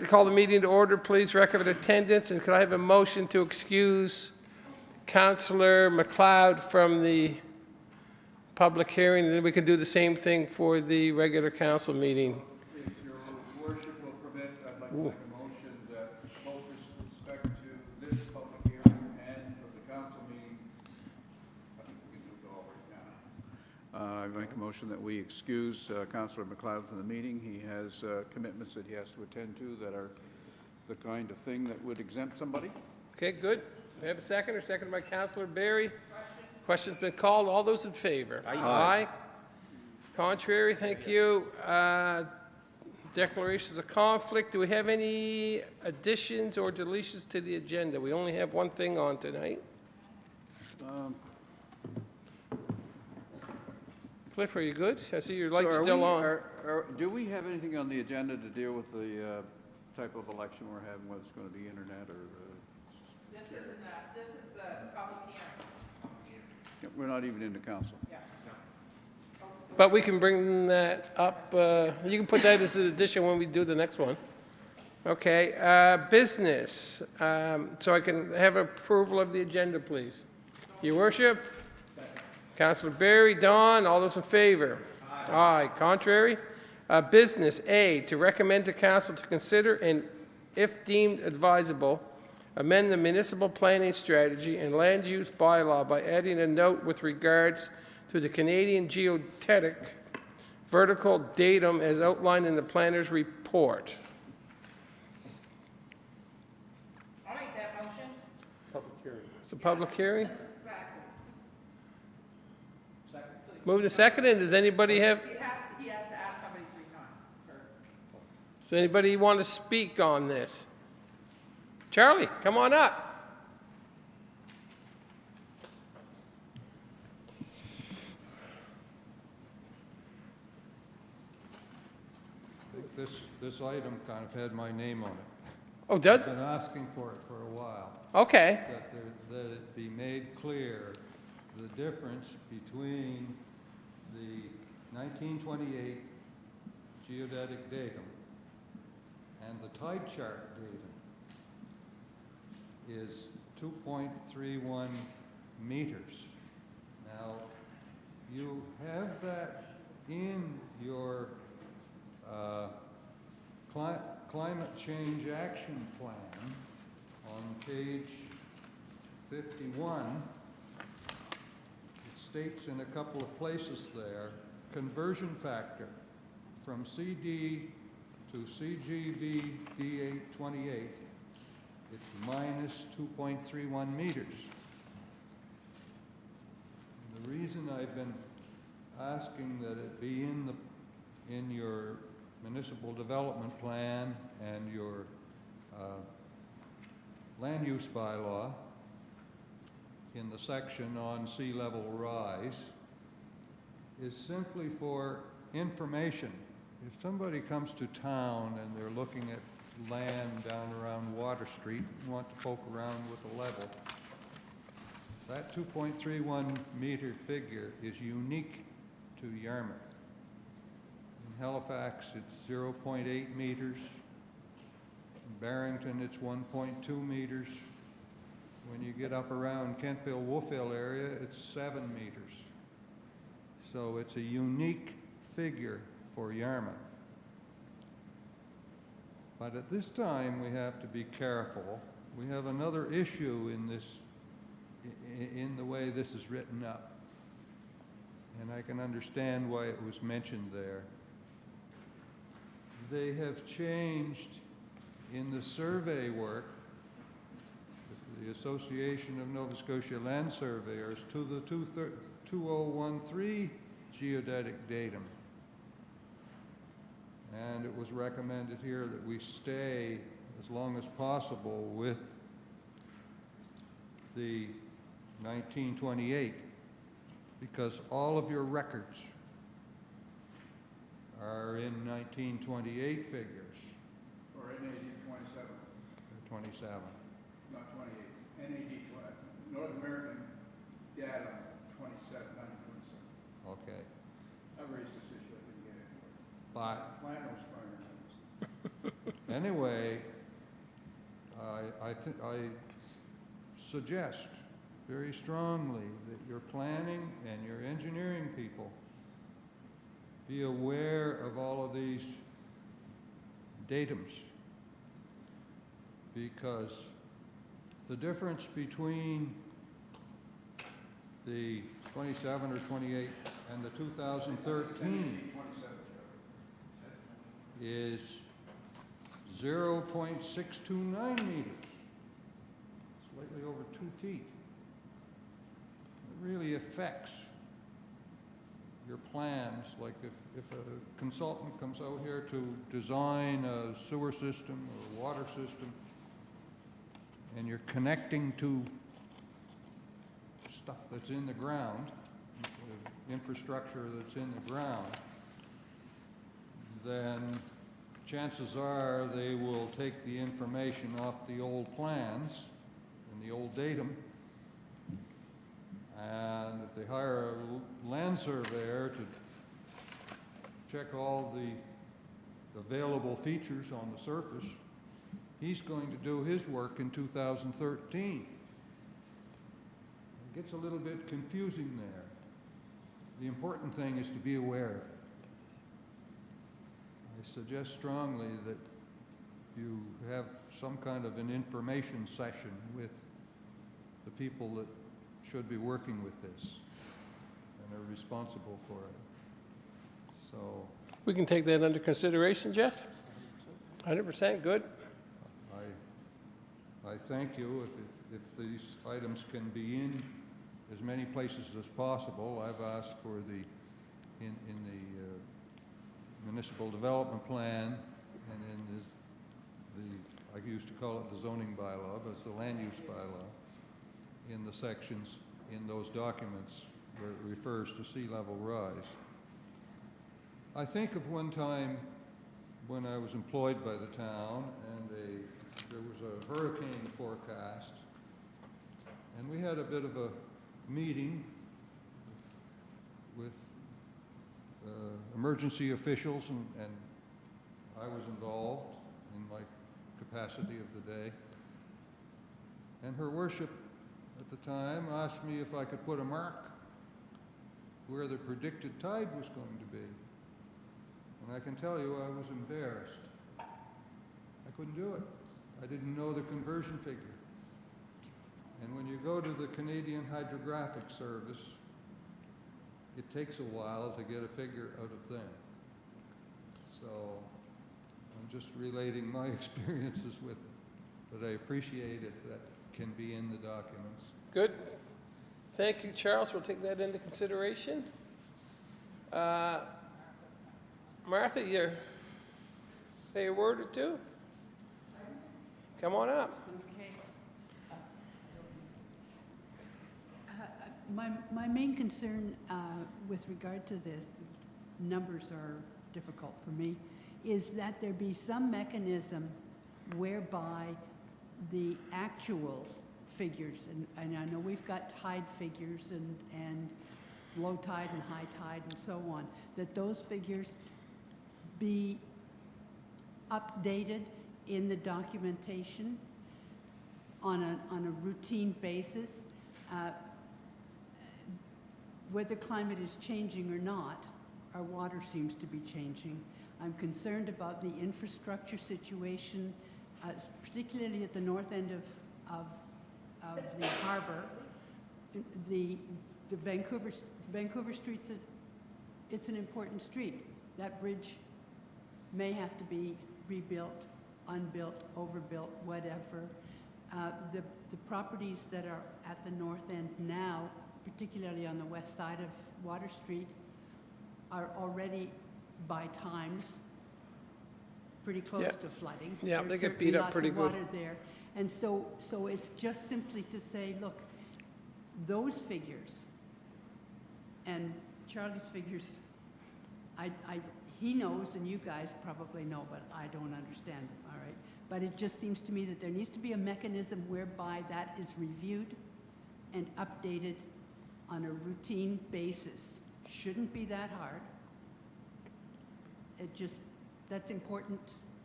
Call the meeting to order, please. Record of attendance, and could I have a motion to excuse Councillor MacLeod from the public hearing, and then we can do the same thing for the regular council meeting. If your worship will permit, I'd like to make a motion that both with respect to this public hearing and for the council meeting, I think we can do it all right now. I make a motion that we excuse Councillor MacLeod from the meeting. He has commitments that he has to attend to that are the kind of thing that would exempt somebody. Okay, good. We have a second, or second by Councillor Barry. Question's been called. All those in favor? Aye. Contrary? Thank you. Declarations of conflict. Do we have any additions or deletions to the agenda? We only have one thing on tonight. Cliff, are you good? I see your light's still on. Do we have anything on the agenda to deal with the type of election we're having, whether it's going to be internet or... This isn't that. This is the public hearing. We're not even into council. Yeah. But we can bring that up. You can put that as an addition when we do the next one. Okay. Business. So I can have approval of the agenda, please. Your worship. Councillor Barry, Don, all those in favor? Aye. Contrary? Business. A, to recommend to council to consider and, if deemed advisable, amend the municipal planning strategy and land use bylaw by adding a note with regards to the Canadian Geodetic vertical datum as outlined in the planner's report. I'll make that motion. Public hearing. It's a public hearing? Exactly. Move to second, and does anybody have... He has to ask somebody 3 times first. Does anybody want to speak on this? Charlie, come on up. This item kind of had my name on it. Oh, does I've it? been asking for it for a while. Okay. That it be made clear the difference between the 1928 geodetic datum and the tide chart datum is 2.31 meters. Now, you have that in your climate change action plan on page 51. It states in a couple of places there, conversion factor from CD to CGV D828, it's minus 2.31 meters. And the reason I've been asking that it be in your municipal development plan and your land use bylaw in the section on sea level rise is simply for information. If somebody comes to town and they're looking at land down around Water Street and want to poke around with the level, that 2.31 meter figure is unique to Yarmouth. In Halifax, it's 0.8 meters. In Barrington, it's 1.2 meters. When you get up around Kentville-Wolfville area, it's 7 meters. So it's a unique figure for Yarmouth. But at this time, we have to be careful. We have another issue in this, in the way this is written up. And I can understand why it was mentioned there. They have changed in the survey work, the Association of Nova Scotia Land Surveyors, to the 2013 geodetic datum. And it was recommended here that we stay as long as possible with the 1928, because all of your records are in 1928 figures. Or NAD 27. 27. Not 28. NAD 20. North American data 27, 1927. Okay. I raised this issue, I didn't get into it. But Plan was fine. Anyway, I suggest very strongly that your planning and your engineering people be aware of all of these datums, because the difference between the 27 or 28 and the 2013 is 0.629 meters, slightly over 2 feet. It really affects your plans. Like if a consultant comes out here to design a sewer system or a water system, and you're connecting to stuff that's in the ground, infrastructure that's in the ground, then chances are they will take the information off the old plans and the old datum, and if they hire a land surveyor to check all the available features on the surface, he's going to do his work in 2013. It gets a little bit confusing there. The important thing is to be aware of it. I suggest strongly that you have some kind of an information session with the people that should be working with this and are responsible for it. So We can take that under consideration, Jeff? 100%, good. I thank you. If these items can be in as many places as possible, I've asked for in the municipal development plan, and in I used to call it the zoning bylaw, but it's the land use bylaw, in the sections in those documents where it refers to sea level rise. I think of one time when I was employed by the town, and there was a hurricane forecast, and we had a bit of a meeting with emergency officials, and I was involved in my capacity of the day. And Her Worship at the time asked me if I could put a mark where the predicted tide was going to be. And I can tell you I was embarrassed. I couldn't do it. I didn't know the conversion figure. And when you go to the Canadian Hydrographic Service, it takes a while to get a figure out of them. So I'm just relating my experiences with it. But I appreciate if that can be in the documents. Good. Thank you, Charles. We'll take that into consideration. Martha, you say a word or two? Come on up. Okay. My main concern with regard to this, numbers are difficult for me, is that there be some mechanism whereby the actuals figures, and I know we've got tide figures and low tide and high tide and so on, that those figures be updated in the documentation on a routine basis. Whether climate is changing or not, our water seems to be changing. I'm concerned about the infrastructure situation, particularly at the north end of the harbor. The Vancouver Street's it's an important street. That bridge may have to be rebuilt, unbuilt, overbuilt, whatever. The properties that are at the north end now, particularly on the west side of Water Street, are already by times pretty close to flooding. Yeah, There's they get beat certainly up pretty lots good. of water there. And so it's just simply to say, look, those figures, and Charlie's figures, he knows, and you guys probably know, but I don't understand them, all right? But it just seems to me that there needs to be a mechanism whereby that is reviewed and updated on a routine basis. Shouldn't be that hard. That's important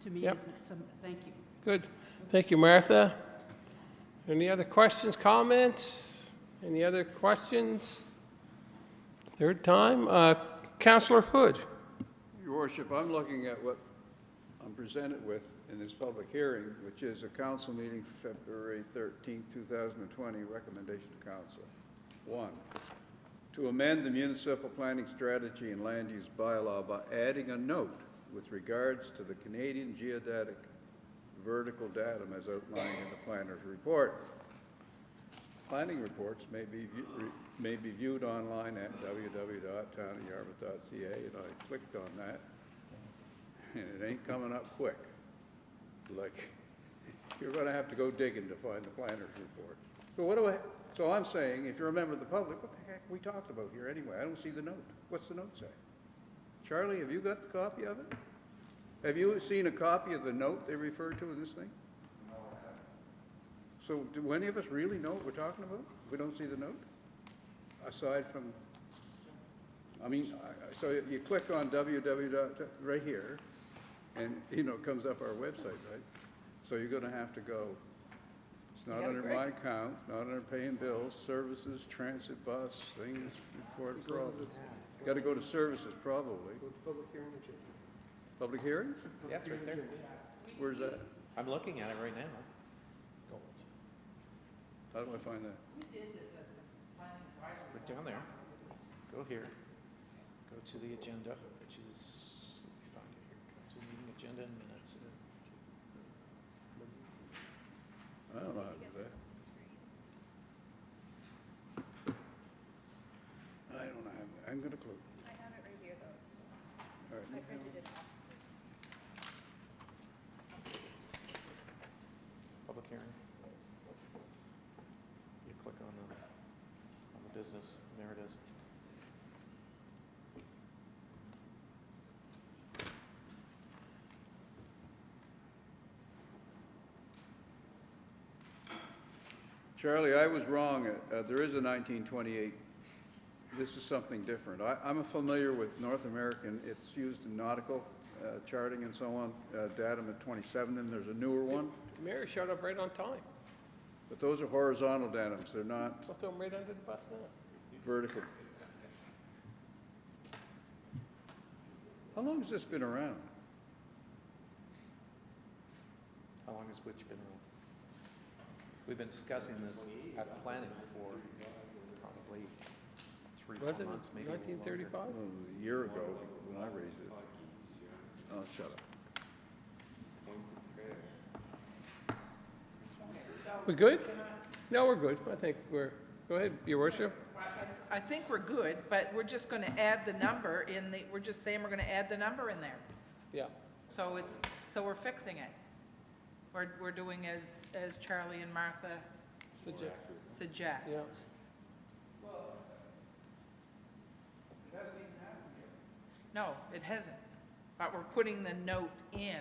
to me Yep. isn't some, thank you. Good. Thank you, Martha. Any other questions, comments? Any other questions? Third time. Councillor Hood. Your worship, I'm looking at what I'm presented with in this public hearing, which is a council meeting February 13, 2020, recommendation to council. 1, to amend the municipal planning strategy and land use bylaw by adding a note with regards to the Canadian geodetic vertical datum as outlined in the planner's report. Planning reports may be viewed online at www.townyarmouth.ca, and I clicked on that, and it ain't coming up quick. Like, you're going to have to go digging to find the planner's report. So I'm saying, if you're a member of the public, what the heck we talked about here anyway? I don't see the note. What's the note say? Charlie, have you got the copy of it? Have you seen a copy of the note they refer to in this thing? No, I haven't. So do any of us really know what we're talking about? We don't see the note? Aside from, so you click on right here, and, it comes up our website, right? So you're going to have to go, it's not under my account, not under paying bills, services, transit bus, things, report problems. Got to go to services, probably. Go to public hearing agenda. Public hearing? Yeah, it's right there. Where's that? I'm looking at it right now. How do I find that? We did this at the planning advisory. Right down there. Go here. Go to the agenda, which is, let me find it here. Council meeting agenda and minutes. I don't know how to do that. I don't know. I haven't got a clue. I have it right here, though. All right. I printed it off. Public hearing. You click on the business, and there it is. Charlie, I was wrong. There is a 1928. This is something different. I'm familiar with North American. It's used in nautical charting and so on, datum at 27, and there's a newer one. Mary showed up right on time. But those are horizontal datums. They're not I'll throw him right under the bus now. vertical. How long has this been around? How long has which been around? We've been discussing this at planning for probably 3-4 Was it months, maybe a little longer. 1935? Well, a year ago when I raised it. Oh, shut up. We good? No, we're good. I think go ahead, Your Worship. I think we're good, but we're just gonna add the number we're just saying we're gonna add the number in there. Yeah. So we're fixing it. We're doing as Charlie and Martha suggest. Yeah. No, it hasn't. But we're putting the note in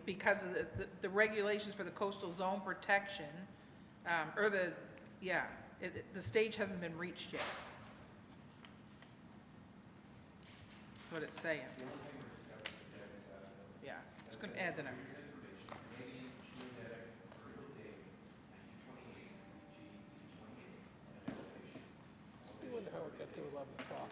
because of the regulations for the coastal zone protection, the stage hasn't been reached yet. That's what it's saying. Yeah, it's gonna add the number. I wonder how it got to 11 o'clock.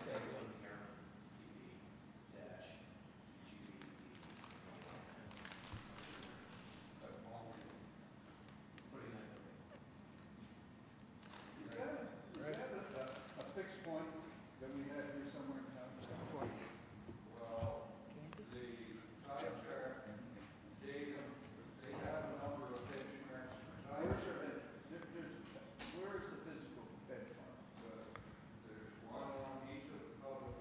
A fixed point that we had here somewhere in town. Well, the time chart, datum, they have a number of benchmarks. Where is the physical benchmark? There's one on each of the public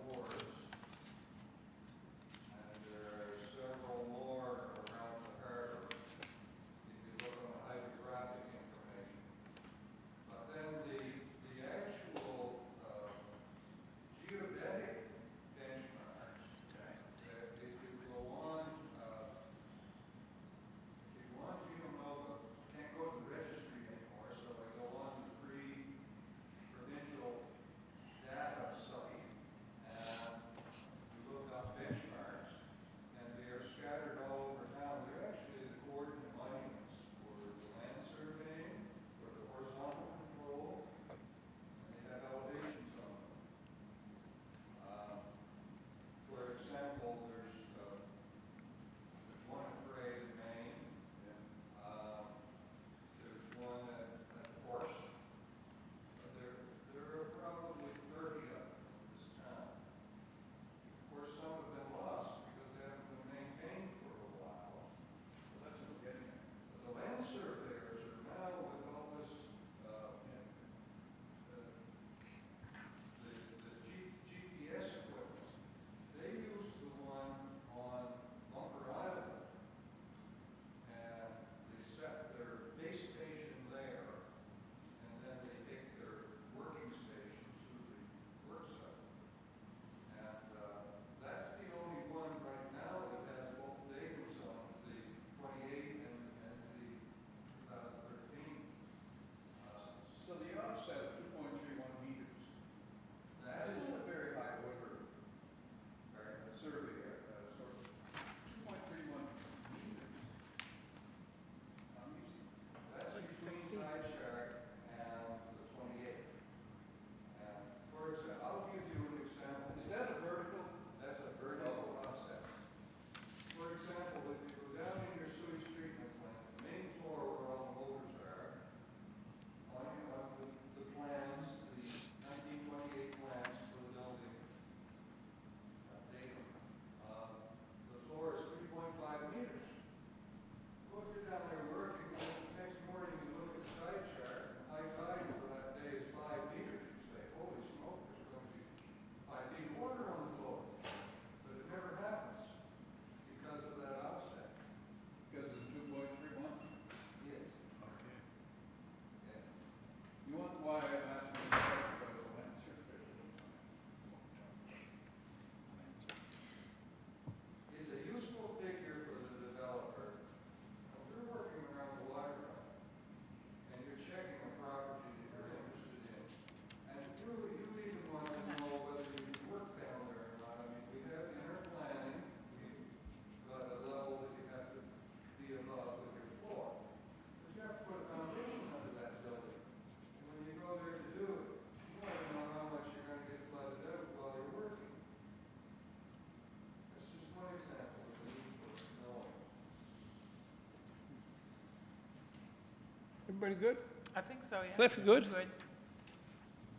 Everybody good? I think so, yeah. Cliff, you good? Good.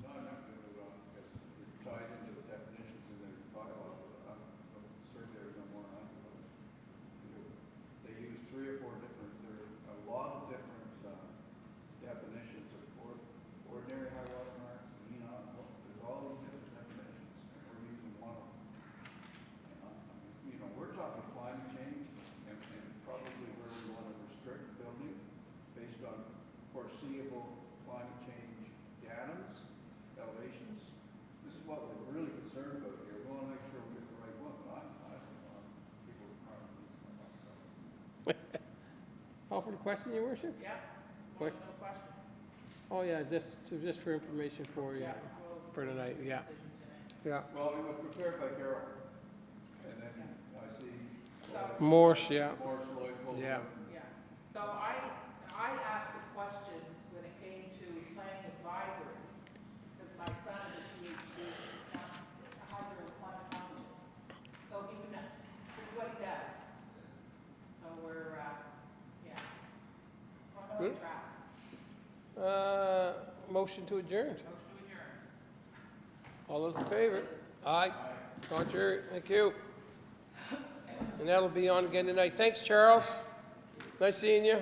No, I'm not going to move on because it's tied into the definitions in the bylaw. Surveyors no more on it. They use 3 or 4 different, there are a lot of different definitions of ordinary high water mark, there's all these different definitions, and we're using one of them. You know, we're talking climate change and probably where we want to restrict building based on foreseeable climate change datums, elevations. This is what we're really concerned about here. We want to make sure we get the right one. I don't want people to harm these. Call for the question, your worship? Yeah. What? No question. Oh, yeah, just for information for you, for tonight, yeah. Yeah. Well, it was prepared by Carol. And then I see Morse, yeah. Morse Lloyd pulled it Yeah. up. Yeah, so I asked the questions when it came to planning advisory, because my son is a PhD in hydroclimatologist. So he would know, this is what he does. So we're, yeah. On the Good. right track. Motion to adjourn. Motion to adjourn. All those in favor? Aye. Contrary? Thank you. And that'll be on again tonight. Thanks, Charles. Nice seeing you.